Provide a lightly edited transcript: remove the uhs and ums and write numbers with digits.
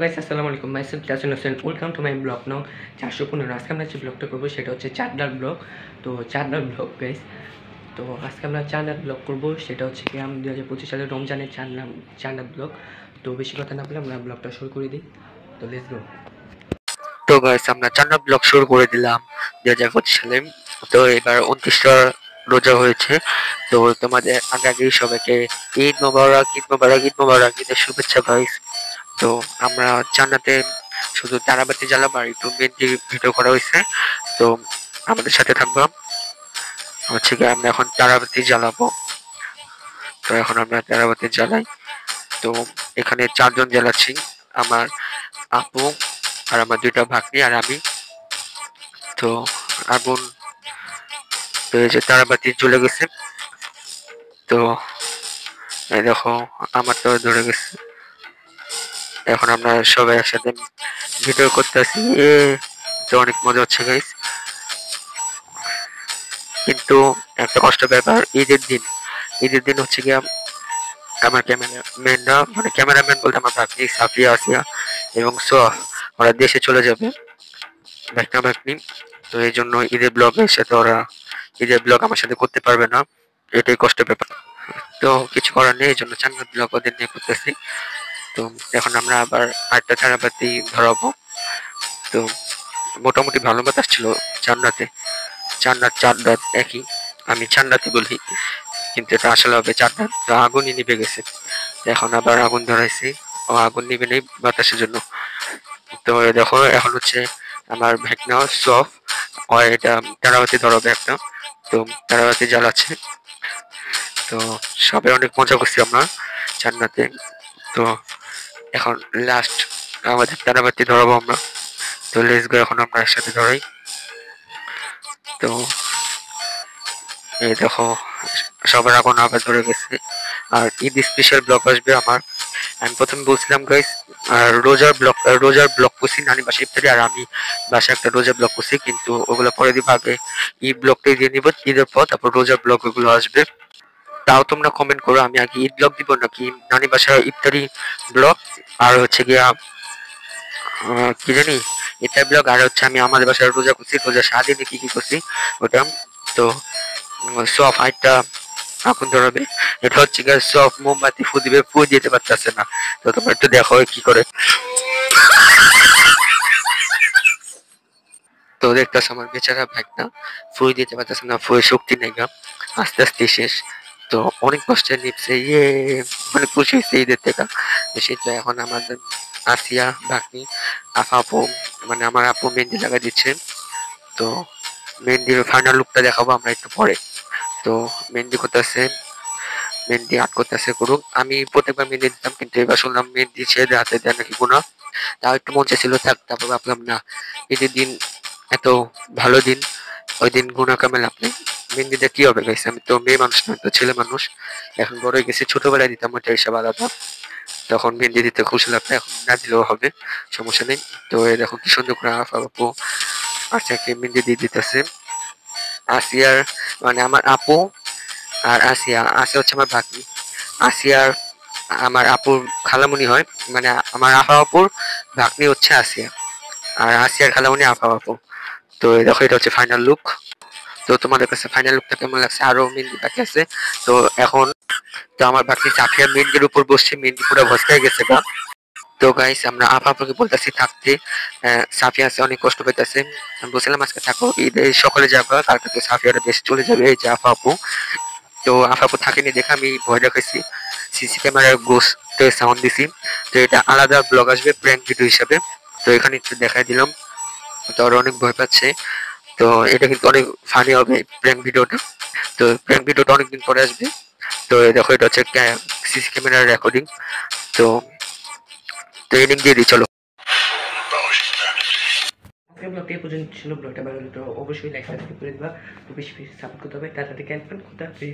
Guys আসসালামু আলাইকুম myself Jasin Hossain welcome to my blog নং 415। আজকে আমরা যে ব্লগটা করবো সেটা হচ্ছে চাঁদনার ব্লগ। তো চাঁদনার ব্লগ গাইস, তো আজকে আমরা চাঁদনার ব্লগ করবো, সেটা হচ্ছে কি আমি 2025 সালের রমজানের চাঁদনার ব্লগ। তো বেশি কথা না বলে আমরা ব্লগটা শুরু করে দিই। তো লেটস গো। তো গাইস আমরা চাঁদনার ব্লগ শুরু করে দিলাম 2025 সালে। তো এবার 29টা রোজা হয়েছে। তো তোমাদের আগে আগে সবাইকে ঈদ মোবারক, ঈদ মোবারক, ঈদ মোবারক, ঈদের শুভেচ্ছা গাইস। তো আমরা জান্নাতে শুধু তারাবাতি জ্বালাবো আর একটু মেহেন্দি ভিডিও করা হয়েছে। তো আমাদের সাথে থাকবো। হচ্ছে কি আমরা এখন তারাবাতি জ্বালাবো। তো এখন আমরা তারাবাতি জ্বালাই। তো এখানে 4 জন জ্বালাচ্ছি, আমার আপু আর আমার 2টা ভাগ্নি আর আমি। তো আগুন, তো এই যে তারাবাতি জ্বলে গেছে। তো এই দেখো আমার তো ধরে গেছে। এখন আমরা সবাই একসাথে ভিডিও করতেছি, তো অনেক মজা হচ্ছে গাইস। কিন্তু একটা কষ্ট ব্যাপার, ঈদের দিন হচ্ছে গিয়া আমার ক্যামেরাম্যানরা, মানে ক্যামেরাম্যান বলতে আমার ভাগ্নি সাফিয়া, আসিয়া এবং সোয়াফ, ওরা দেশে চলে যাবে ভাগ্না ভাগ্নি। তো এই জন্য ঈদের ব্লগ আমার সাথে করতে পারবে না, এটাই কষ্টের ব্যাপার। তো কিছু করার নেই, এই জন্য চান্নার ব্লগ ওদের নিয়ে করতেছি। তো এখন আমরা আবার আরেকটা তারাবাতি ধরাবো। তো মোটামুটি ভালো বাতাস ছিল জান্নাতে। জান্নাত চাঁদরাত একই, আমি জান্নাতি বলি কিন্তু এটা আসলে হবে চাঁদরাত। তো আগুনই নিভে গেছে, এখন আবার আগুন ধরাইছি। ও আগুন নিভে নেই বাতাসের জন্য। তো এই দেখো এখন হচ্ছে আমার ভাগনা সফ, ও এটা তারাবাতি ধরাবে একটা। তো তারাবাতি জ্বালাচ্ছে। তো সবাই অনেক মজা করছি আমরা জান্নাতে। তো এখন লাস্ট আমাদের তারাবাতি ধরাবো আমরা। তো লেটস গো, এখন আমরা একসাথে ধরাই। তো এই দেখো সবার আগুন আবার ধরে গেছে। আর ঈদ স্পেশাল ব্লগ আসবে আমার। আমি প্রথমে বলছিলাম গাইস, রোজার ব্লগ করছি নানি বাসায় ইফতারি, আর আমি বাসায় একটা রোজার ব্লগ করছি, কিন্তু ওগুলো পরে দিব। আগে ঈদ ব্লগটাই দিয়ে নিব, ঈদের পর তারপর রোজার ব্লগ ওগুলো আসবে। তাও তোমরা কমেন্ট করো আমি আগে ঈদ ব্লগ দিব নাকি নানি বাসায় ইফতারি ব্লগ, আর হচ্ছে গিয়া কি জানি ইফতার ব্লগ, আর হচ্ছে আমি আমাদের বাসায় রোজা করছি, রোজা সারাদিনে কি কি করছি ওটা। তো সব আরেকটা আগুন ধরাবে, এটা হচ্ছে গিয়ে সব মোমবাতি ফু দিবে, ফু দিতে পারতেছে না। তো তোমরা একটু দেখো কি করে। তো দেখতেছ আমার বেচারা ভাগনা ফুই দিতে পারতেছে না, ফুয়ে শক্তি নেই গা, আস্তে আস্তে শেষ। তো অনেক কষ্টে নিচ্ছে, মানে খুশি হয়েছে ঈদের থেকে। সেটা এখন আমাদের আসিয়া ভাগ্নি, আপু, মানে আমার আপু মেহেন্দি লাগা দিচ্ছে। তো মেহেন্দির ফাইনাল লুকটা দেখাবো আমরা একটু পরে। তো মেহেন্দি করতেছে, মেহেন্দি আর্ট করতেছে করুক। আমি প্রত্যেকবার মেহেন্দি দিতাম, কিন্তু এবার শুনলাম মেহেন্দি ছেড়ে হাতে দেয় নাকি গুণা। তাও একটু মন চাইছিল থাক, তারপর ভাবলাম না, ঈদের দিন এত ভালো দিন, ওই দিন গুণা কামে লাভ নেই। মেহেন্দিটা কি হবে গাইছে, আমি তো মেয়ে মানুষ নয়, তো ছেলে মানুষ। এখন বড় হয়ে গেছি, ছোটবেলায় দিতাম ওইটা হিসাব আলাদা। তখন মেহেন্দি দিতে খুশি লাগতো, এখন না দিলেও হবে, সমস্যা নেই। তো এই দেখো কি সুন্দর করে আপু আচ্ছাকে মেহেন্দি দিয়ে দিতেছে। আসিয়ার, মানে আমার আপু আর আসিয়া হচ্ছে আমার ভাগ্নি। আসিয়ার আমার আপুর খালামুনি হয়, মানে আমার আফা আপুর ভাগ্নি হচ্ছে আসিয়া, আর আসিয়ার খালামুনি আফা আপু। তো এই দেখো এটা হচ্ছে ফাইনাল লুক। তো তোমাদের কাছে ফাইনাল লুকটা কেমন লাগছে? আরো মেহেন্দি বাকি আছে। তো এখন তো আমার ভাগ্নি সাফিয়া মেহেন্দির উপর বসছে, মেহেন্দি পুরো ভস্কায় গেছে গা। তো গাইস আমরা আপা আপুকে বলতেছি থাকতে, সাফিয়া আছে অনেক কষ্ট পাইতেছে। আমি বলছিলাম আজকে থাকো, ঈদে সকলে যাবো, কালকে তো সাফিয়ারা দেশে চলে যাবে, এই যে আপা আপু। তো আপা আপু থাকেনি দেখে আমি ভয় দেখাইছি, সিসি ক্যামেরার গোস্টে সাউন্ড দিছি। তো এটা আলাদা ব্লগ আসবে প্র্যাঙ্ক ভিডিও হিসাবে। তো এখানে একটু দেখাই দিলাম। তো ওরা অনেক ভয় পাচ্ছে। তো এটা কিন্তু অনেক ফানি হবে প্র্যাঙ্ক ভিডিওটা। তো প্র্যাঙ্ক ভিডিওটা অনেকদিন পরে আসবে। তো এই দেখো এটা হচ্ছে সিসি ক্যামেরার রেকর্ডিং। তো তো এডিং দিয়ে দিই চলো। আজকের ব্লগটা এই পর্যন্ত ছিল। ব্লগটা ভালো লাগলে তো অবশ্যই লাইক সাবস্ক্রাইব করে দিবা। তো বেশি বেশি সাপোর্ট করতে হবে। তাড়াতাড়ি ক্যান্সেল করতে হবে।